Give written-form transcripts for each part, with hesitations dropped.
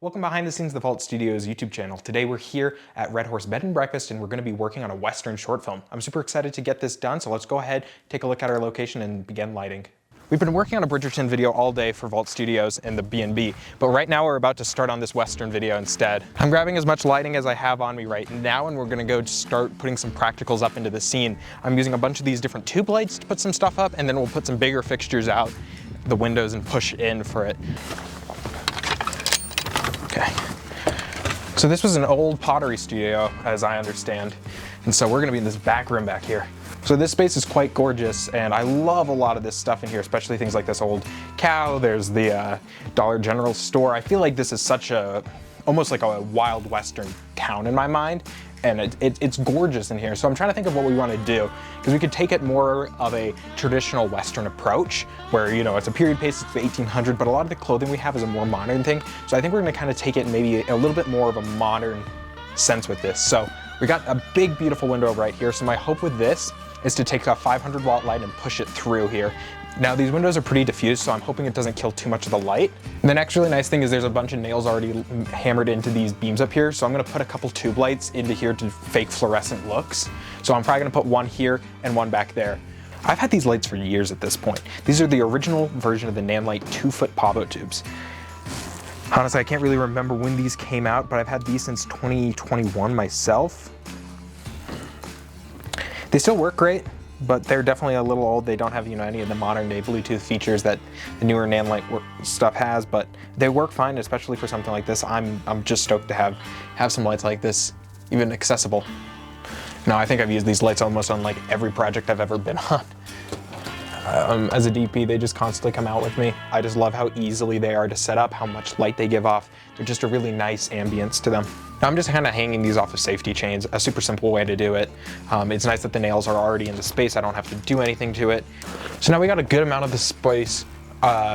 Welcome behind the scenes of the Vault Studios YouTube channel. Today we're here at Red Horse Bed and Breakfast and we're going to be working on a Western short film. I'm super excited to get this done, so let's go ahead, take a look at our location and begin lighting. We've been working on a Bridgerton video all day for Vault Studios and the BnB, but right now we're about to start on this Western video instead. I'm grabbing as much lighting as I have on me right now and we're going to go start putting some practicals up into the scene. I'm using a bunch of these different tube lights to put some stuff up, and then we'll put some bigger fixtures out the windows and push in for it. Okay. So this was an old pottery studio, as I understand, and so we're gonna be in this back room back here. So this space is quite gorgeous, and I love a lot of this stuff in here, especially things like this old cow. There's the Dollar General store. I feel like this is such a, almost like a Wild Western town in my mind, and it's gorgeous in here. So I'm trying to think of what we want to do, because we could take it more of a traditional Western approach, where, you know, it's a period piece, it's the 1800, but a lot of the clothing we have is a more modern thing. So I think we're going to kind of take it maybe a little bit more of a modern sense with this. So we got a big, beautiful window right here. So my hope with this is to take a 500 watt light and push it through here. Now these windows are pretty diffused, so I'm hoping it doesn't kill too much of the light. And the next really nice thing is there's a bunch of nails already hammered into these beams up here, so I'm gonna put a couple tube lights into here to fake fluorescent looks. So I'm probably gonna put one here and one back there. I've had these lights for years at this point. These are the original version of the Nanlite 2-foot Pavo tubes. Honestly, I can't really remember when these came out, but I've had these since 2021 myself. They still work great, but they're definitely a little old. They don't have, you know, any of the modern day Bluetooth features that the newer Nanlite stuff has, but they work fine, especially for something like this. I'm just stoked to have some lights like this even accessible. Now, I think I've used these lights almost on like every project I've ever been on. As a DP, they just constantly come out with me. I just love how easily they are to set up, how much light they give off. They're just a really nice ambience to them. Now I'm just kind of hanging these off of safety chains, a super simple way to do it. It's nice that the nails are already in the space. I don't have to do anything to it. So now we got a good amount of the space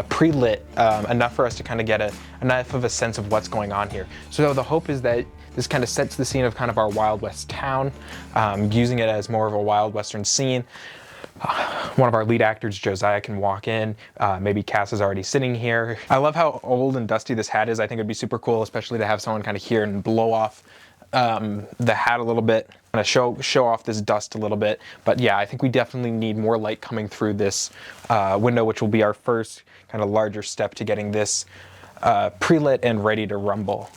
pre-lit, enough for us to kind of get enough of a sense of what's going on here. So the hope is that this kind of sets the scene of kind of our Wild West town, using it as more of a Wild Western scene. One of our lead actors, Josiah, can walk in. Maybe Cass is already sitting here. I love how old and dusty this hat is. I think it'd be super cool, especially to have someone kind of here and blow off the hat a little bit, kind of show off this dust a little bit. But yeah, I think we definitely need more light coming through this window, which will be our first kind of larger step to getting this pre-lit and ready to rumble.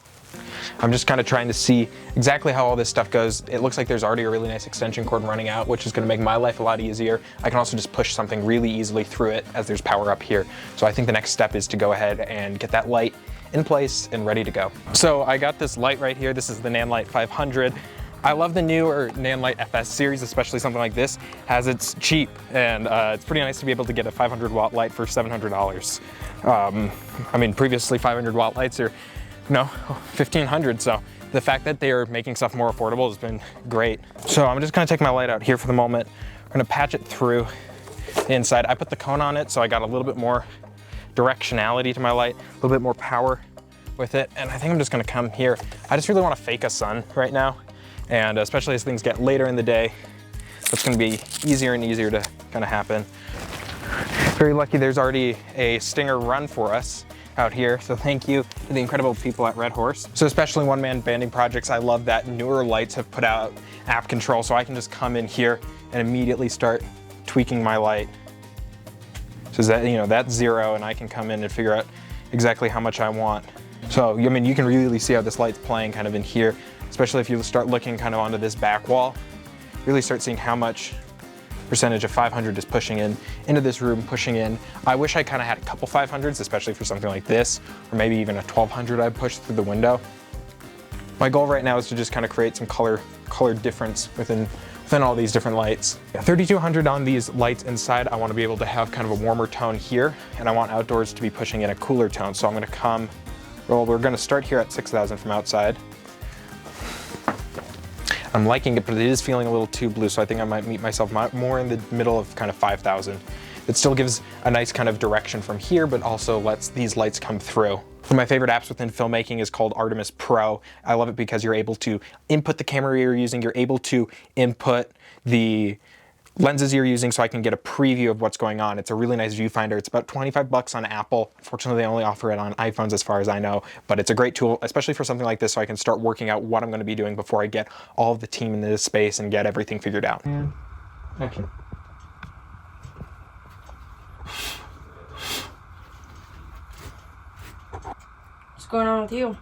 I'm just kind of trying to see exactly how all this stuff goes. It looks like there's already a really nice extension cord running out, which is going to make my life a lot easier. I can also just push something really easily through it as there's power up here. So I think the next step is to go ahead and get that light in place and ready to go. So I got this light right here. This is the Nanlite 500. I love the newer Nanlite FS series, especially something like this, as it's cheap, and it's pretty nice to be able to get a 500 watt light for $700. I mean, previously 500 watt lights are, no, 1,500, so the fact that they are making stuff more affordable has been great. So I'm just gonna take my light out here for the moment. We're gonna patch it through the inside. I put the cone on it, so I got a little bit more directionality to my light, a little bit more power with it, and I think I'm just gonna come here. I just really wanna fake a sun right now, and especially as things get later in the day, it's gonna be easier and easier to kind of happen. Very lucky there's already a stinger run for us out here, so thank you to the incredible people at Red Horse. So especially one-man banding projects, I love that newer lights have put out app control, so I can just come in here and immediately start tweaking my light. So that, you know, that's 0, and I can come in and figure out exactly how much I want. So, I mean, you can really see how this light's playing kind of in here, especially if you start looking kind of onto this back wall. Really start seeing how much percentage of 500 is pushing into this room, pushing in. I wish I kind of had a couple 500s, especially for something like this, or maybe even a 1200 I'd push through the window. My goal right now is to just kind of create some color difference within all these different lights. Yeah, 3200 on these lights inside. I want to be able to have kind of a warmer tone here, and I want outdoors to be pushing in a cooler tone. So I'm going to we're going to start here at 6,000 from outside. I'm liking it, but it is feeling a little too blue, so I think I might meet myself more in the middle of kind of 5,000. It still gives a nice kind of direction from here, but also lets these lights come through. One of my favorite apps within filmmaking is called Artemis Pro. I love it because you're able to input the camera you're using, you're able to input the lenses you're using so I can get a preview of what's going on. It's a really nice viewfinder. It's about 25 bucks on Apple. Unfortunately, they only offer it on iPhones as far as I know, but it's a great tool, especially for something like this, so I can start working out what I'm going to be doing before I get all of the team into this space and get everything figured out. And action. What's going on with you?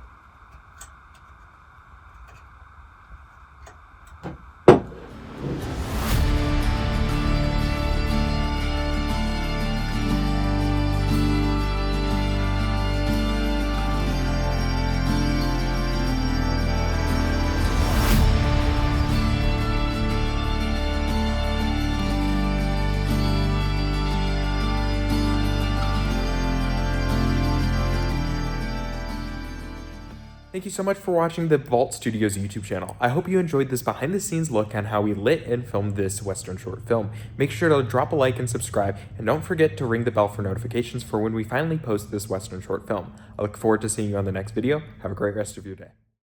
Thank you so much for watching the Vault Studios YouTube channel. I hope you enjoyed this behind the scenes look on how we lit and filmed this Western short film. Make sure to drop a like and subscribe, and don't forget to ring the bell for notifications for when we finally post this Western short film. I look forward to seeing you on the next video. Have a great rest of your day.